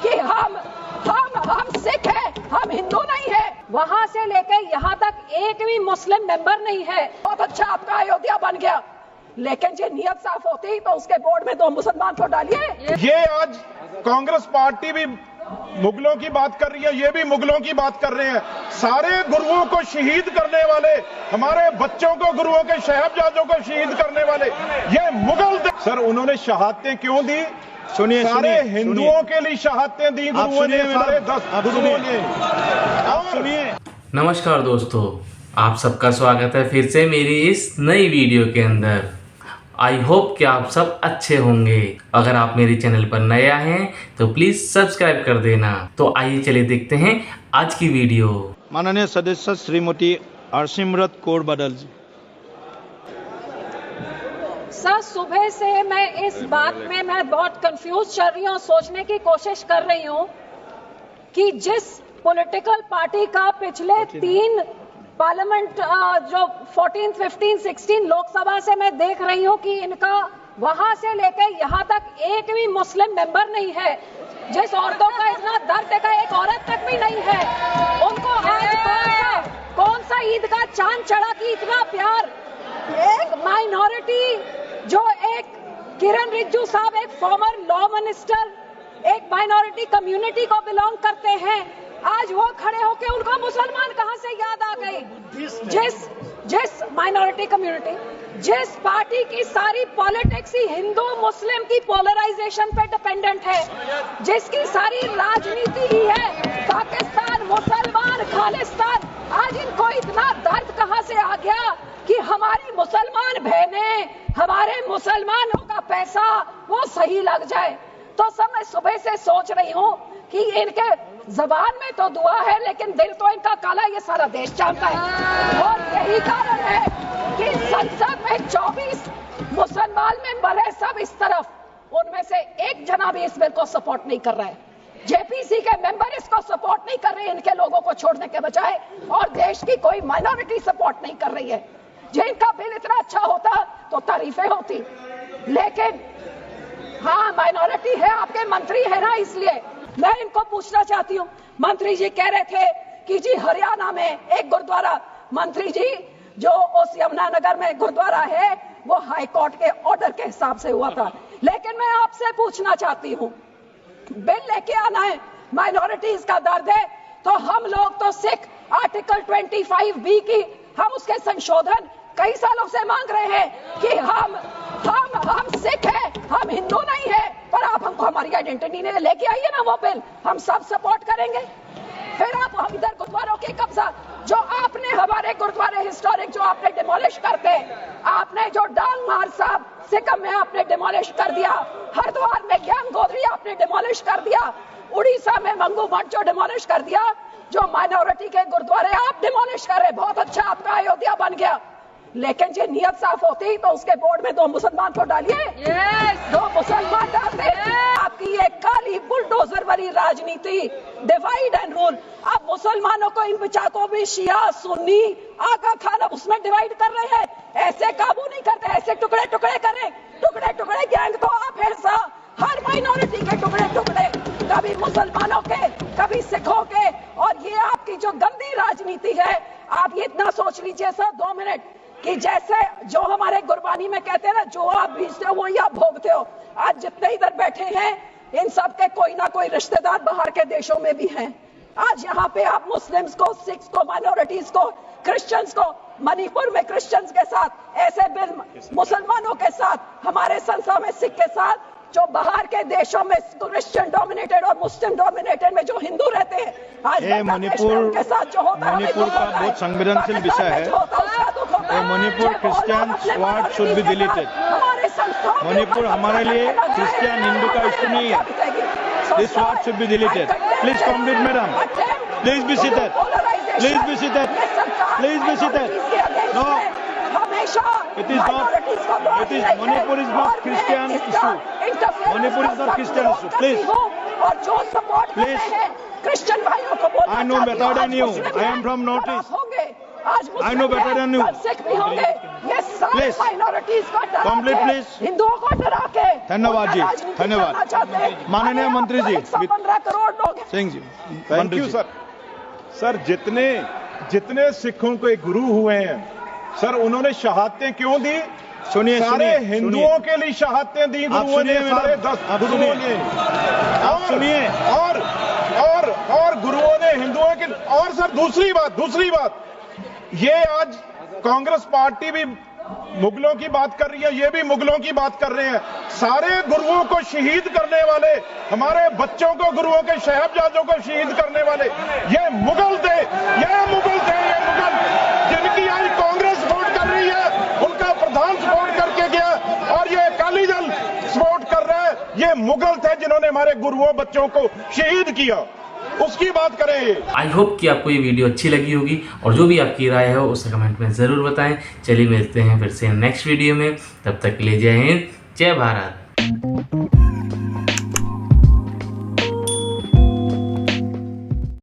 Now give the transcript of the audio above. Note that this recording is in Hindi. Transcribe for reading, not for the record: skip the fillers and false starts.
कि हम सिख हैं, हम हिंदू नहीं है। वहाँ से लेकर यहाँ तक एक भी मुस्लिम मेंबर नहीं है। बहुत अच्छा आपका अयोध्या बन गया, लेकिन जो नियत साफ होती तो उसके बोर्ड में 2 मुसलमान को डालिए। ये आज कांग्रेस पार्टी भी मुगलों की बात कर रही है, ये भी मुगलों की बात कर रहे हैं। सारे गुरुओं को शहीद करने वाले, हमारे बच्चों को, गुरुओं के साहिबजादों को शहीद करने वाले ये मुगल सर, उन्होंने शहादतें क्यों दी? सुनिए, सारे हिंदुओं के लिए शहादतें दी गुरुओं ने, सारे 10 गुरुओं ने। आप सुनिए। नमस्कार दोस्तों, आप सबका स्वागत है फिर से मेरी इस नई वीडियो के अंदर। आई होप कि आप सब अच्छे होंगे। अगर आप मेरे चैनल पर नया हैं तो प्लीज़ सब्सक्राइब कर देना। तो आइए चलिए देखते हैं आज की वीडियो। माननीय सदस्य श्रीमती हरसिमरत कौर बादल जी। सर, सुबह से मैं इस बात में बहुत कंफ्यूज चल रही हूँ, सोचने की कोशिश कर रही हूँ कि जिस पॉलिटिकल पार्टी का पिछले 3 पार्लियामेंट जो 14, 15, 16 लोकसभा से मैं देख रही हूँ कि इनका वहां से लेकर यहाँ तक एक भी मुस्लिम मेंबर नहीं है। जिस औरतों का इतना दर्द देखा, एक औरत तक भी नहीं है। उनको आज कौन सा ईद का चांद चढ़ा कि इतना प्यार। एक माइनॉरिटी जो एक किरण रिजिजू साहब, एक फॉर्मर लॉ मिनिस्टर, एक माइनॉरिटी कम्युनिटी को बिलोंग करते हैं, आज वो खड़े होके उनको मुसलमान कहां से याद आ गई। जिस माइनॉरिटी कम्युनिटी, जिस पार्टी की सारी पॉलिटिक्स ही हिंदू मुस्लिम की पोलराइजेशन पे डिपेंडेंट है, जिसकी सारी राजनीति ही है पाकिस्तान, मुसलमान, खालिस्तान, आज इनको इतना दर्द कहां से आ गया कि हमारी मुसलमान बहनें, हमारे मुसलमानों का पैसा वो सही लग जाए। तो सब मैं सुबह से सोच रही हूँ कि इनके जबान में तो दुआ है, लेकिन दिल तो इनका काला, ये सारा देश जानता है। और यही कारण है कि संसद में 24 मुसलमान मेंबर है, सब इस तरफ, उनमें से एक जना भी इस बिल को सपोर्ट नहीं कर रहा है। जेपीसी के मेंबर इसको सपोर्ट नहीं कर रहे, इनके लोगों को छोड़ने के बजाय, और देश की कोई माइनॉरिटी सपोर्ट नहीं कर रही है। जिनका बिल इतना अच्छा होता तो तारीफें होती, लेकिन हाँ, माइनॉरिटी है, आपके मंत्री है ना, इसलिए मैं इनको पूछना चाहती हूँ। मंत्री जी कह रहे थे कि जी हरियाणा में एक गुरुद्वारा, मंत्री जी जो उस यमुनानगर में गुरुद्वारा है वो हाई कोर्ट के ऑर्डर के हिसाब से हुआ था, लेकिन मैं आपसे पूछना चाहती हूँ, बिल लेके आना है, माइनॉरिटीज का दर्द है, तो हम लोग तो सिख आर्टिकल 25B की हम उसके संशोधन कई सालों से मांग रहे हैं कि हम सिख हैं, हम हिंदू नहीं है, पर आप हमको हमारी आइडेंटिटी ने लेके आइए ना वो बिल, हम सब सपोर्ट करेंगे। फिर आप हम इधर गुरुद्वारों के कब्जा, जो आपने हमारे गुरुद्वारे हिस्टोरिक जो आपने डिमोलिश करते, आपने जो डांग मार साहब सिक्किम में आपने डिमोलिश कर दिया, हरिद्वार में ज्ञान गोधरी आपने डिमोलिश कर दिया, उड़ीसा में मंगू मठ जो डिमोलिश कर दिया, जो माइनॉरिटी के गुरुद्वारे आप डिमोलिश कर रहे, बहुत अच्छा आपका अयोध्या बन गया, लेकिन जो नियत साफ होती तो उसके बोर्ड में 2 मुसलमान को डालिए। 2 मुसलमान डालते। आपकी ये काली बुलडोजर वाली राजनीति, डिवाइड एंड रूल, आप मुसलमानों को, इन बिचारों भी शिया सुन्नी आका खाना उसमें डिवाइड कर रहे हैं। ऐसे काबू नहीं करते, ऐसे टुकड़े टुकड़े करें, टुकड़े टुकड़े गैंग तो आप ऐसा हर माइनॉरिटी के टुकड़े टुकड़े, कभी मुसलमानों के, कभी सिखों के, और ये आपकी जो गंदी राजनीति है। आप ये इतना सोच लीजिए सर 2 मिनट कि जैसे जो हमारे गुरबानी में कहते हैं ना, जो आप बीजते हो वही आप भोगते हो। आज जितने इधर बैठे हैं इन सब के कोई ना कोई रिश्तेदार बाहर के देशों में भी हैं। आज यहाँ पे आप मुस्लिम्स को, सिख्स को, माइनॉरिटीज को, क्रिश्चियंस को, मणिपुर में क्रिश्चियंस के साथ ऐसे बिल, मुसलमानों के साथ, हमारे संसद में सिख के साथ, जो बाहर के देशों में क्रिश्चियन डोमिनेटेड और मुस्लिम डोमिनेटेड में जो हिंदू रहते हैं, आज मणिपुर के साथ जो होता है, मणिपुर का बहुत संवेदनशील विषय है। Manipur Christian word should be deleted. Manipur हमारे लिए क्रिश्चियन हिंदू का इशू नहीं है। This word should be deleted. Please complete madam, please be seated, please be seated, please be seated. No, it is not, it is, Manipur is not Christian issue. Manipur is not Christian issue. Please, और जो सपोर्ट please, क्रिश्चियन भाइयों को बोलना I know better than you. I am from Northeast. होंगे आज I know better than you. कल सिख भी होंगे। ये सारे Please. माइनॉरिटीज को डरा Complete, के, please. हिंदुओं को डरा के धन्यवाद जी, उनका राजनीति धन्यवाद। करना चाहते हैं। माननीय अरे मंत्री जी, 115 करोड़ लोग हैं। सिंह जी, थैंक मंत्री यू जी। सर। सर जितने सिखों के गुरु हुए हैं सर, उन्होंने शहादतें क्यों दी? सुनिए, सारे सुनिए, हिंदुओं के लिए शहादतें दी गुरुओं ने, सुनिए सारे मैडम, 10 आप गुरुओं सुनिए। ने। आप सुनिए। और गुरुओं ने हिंदुओं के। और सर दूसरी बात, ये आज कांग्रेस पार्टी भी मुगलों की बात कर रही है, ये भी मुगलों की बात कर रहे हैं। सारे गुरुओं को शहीद करने वाले, हमारे बच्चों को, गुरुओं के साहिबजादों को शहीद करने वाले ये मुगल थे, जिनकी आज कांग्रेस सपोर्ट कर रही है, उनका प्रधान सपोर्ट करके गया और ये अकाली दल सपोर्ट कर रहा है। ये मुगल थे जिन्होंने हमारे गुरुओं, बच्चों को शहीद किया, उसकी बात करें। आई होप कि आपको ये वीडियो अच्छी लगी होगी और जो भी आपकी राय हो उसे कमेंट में ज़रूर बताएं। चलिए मिलते हैं फिर से नेक्स्ट वीडियो में, तब तक के लिए जय हिंद, जय भारत।